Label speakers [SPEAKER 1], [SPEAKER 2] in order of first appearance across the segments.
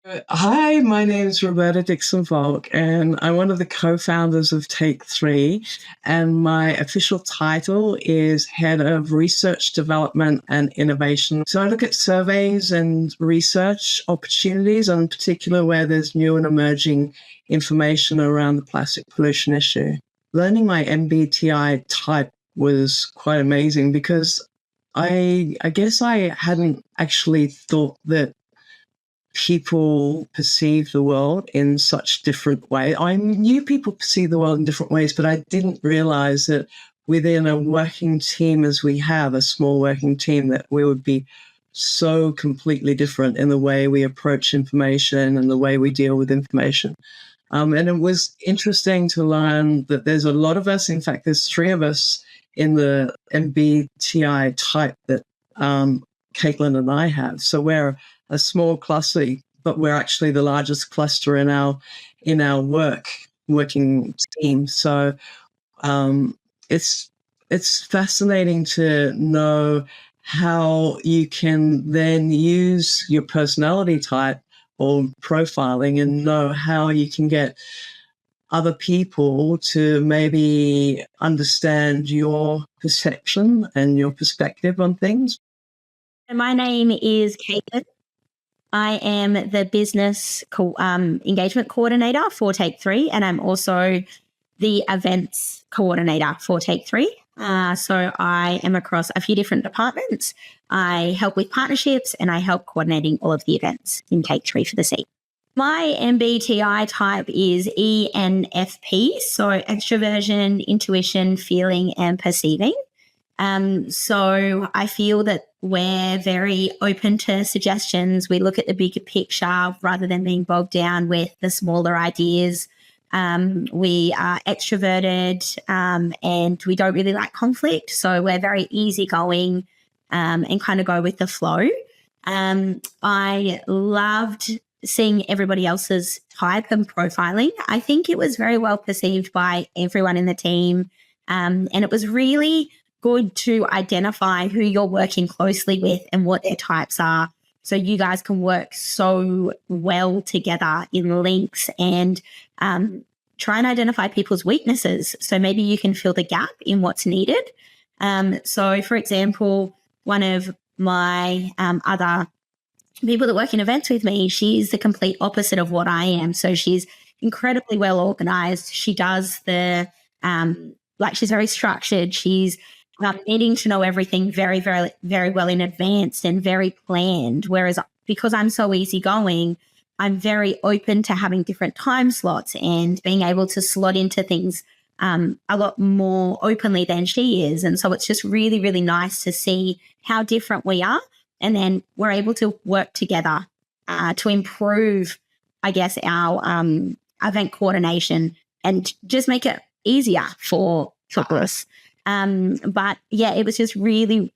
[SPEAKER 1] Hi, my name is Roberta Dixon Volk, and I'm one of the co-founders of Take Three. And my official title is Head of Research Development and Innovation. So I look at surveys and research opportunities, in particular where there's new and emerging information around the plastic pollution issue. Learning my MBTI type was quite amazing because I guess I hadn't actually thought that people perceive the world in such different ways. I knew people perceive the world in different ways, but I didn't realize that within a working team as we have, a small working team, that we would be so completely different in the way we approach information and the way we deal with information. And it was interesting to learn that there's a lot of us. In fact, there's three of us in the MBTI type that Caitlin and I have. So we're a small cluster, but we're actually the largest cluster in our working team. So it's fascinating to know how you can then use your personality type or profiling and know how you can get other people to maybe understand your perception and your perspective on things.
[SPEAKER 2] My name is Caitlin. I am the business engagement coordinator for Take Three, and I'm also the events coordinator for Take Three. So I am across a few different departments. I help with partnerships and I help coordinating all of the events in Take Three for the seat. My MBTI type is ENFP, so extroversion, intuition, feeling, and perceiving. So I feel that we're very open to suggestions. We look at the bigger picture rather than being bogged down with the smaller ideas. We are extroverted and we don't really like conflict. So we're very easygoing and kind of go with the flow. I loved seeing everybody else's type and profiling. I think it was very well perceived by everyone in the team. And it was really good to identify who you're working closely with and what their types are, so you guys can work so well together in links and try and identify people's weaknesses. So maybe you can fill the gap in what's needed. So, for example, one of my other people that work in events with me, she's the complete opposite of what I am. So she's incredibly well organized. She does she's very structured. She's needing to know everything very, very, very well in advance and very planned. Whereas because I'm so easygoing, I'm very open to having different time slots and being able to slot into things a lot more openly than she is. And so it's just really, really nice to see how different we are. And then we're able to work together to improve, I guess, our event coordination and just make it easier for us. But yeah, it was just really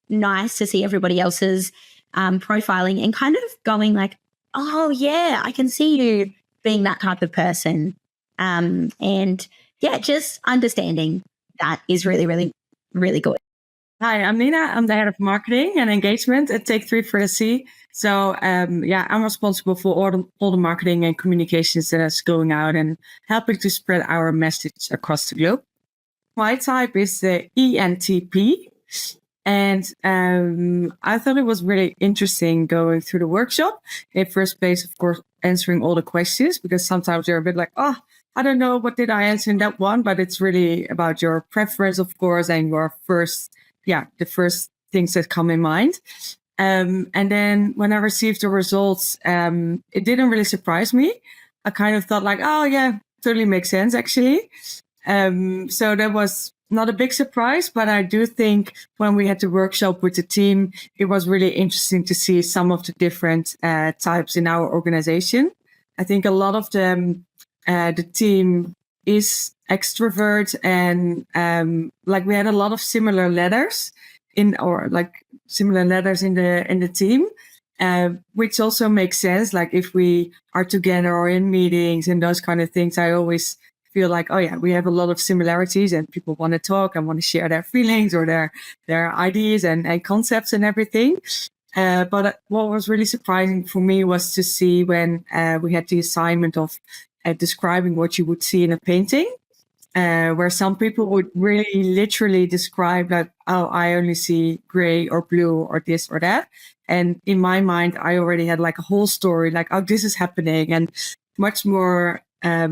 [SPEAKER 2] nice to see everybody else's profiling and kind of going like, oh yeah, I can see you being that type of person. And yeah, just understanding that is really, really, really good.
[SPEAKER 3] Hi, I'm Nina. I'm the head of marketing and engagement at Take Three for the C. So I'm responsible for all the marketing and communications that's going out and helping to spread our message across the globe. My type is the ENTP. And I thought it was really interesting going through the workshop. In first place, of course, answering all the questions, because sometimes you're a bit like, oh, I don't know, what did I answer in that one? But it's really about your preference, of course, and your the first things that come in mind. And then when I received the results, it didn't really surprise me. I kind of thought like, oh yeah, totally makes sense actually. So that was not a big surprise, but I do think when we had the workshop with the team, it was really interesting to see some of the different types in our organization. I think a lot of them, the team is extrovert, and we had a lot of similar letters in the team, which also makes sense. Like if we are together or in meetings and those kind of things, I always feel like, oh yeah, we have a lot of similarities and people want to talk and want to share their feelings or their ideas and concepts and everything. But what was really surprising for me was to see when we had the assignment of describing what you would see in a painting, where some people would really literally describe like, oh, I only see gray or blue or this or that. And in my mind, I already had like a whole story, like, oh, this is happening, and much more, I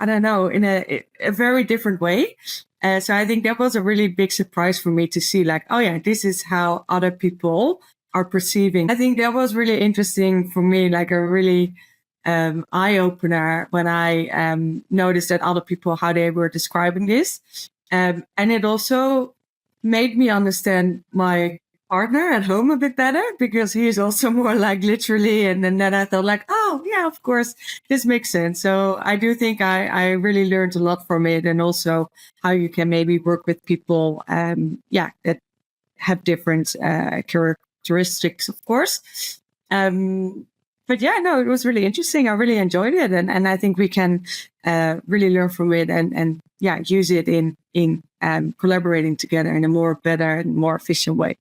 [SPEAKER 3] don't know, in a very different way. So I think that was a really big surprise for me to see like, oh yeah, this is how other people are perceiving. I think that was really interesting for me, like a really eye opener when I noticed that other people, how they were describing this. And it also made me understand my partner at home a bit better, because he is also more like literally. And then I thought like, oh yeah, of course, this makes sense. So I do think I really learned a lot from it, and also how you can maybe work with people, that have different characteristics, of course. But yeah, no, it was really interesting. I really enjoyed it, and I think we can really learn from it, and use it in collaborating together in a more better and more efficient way.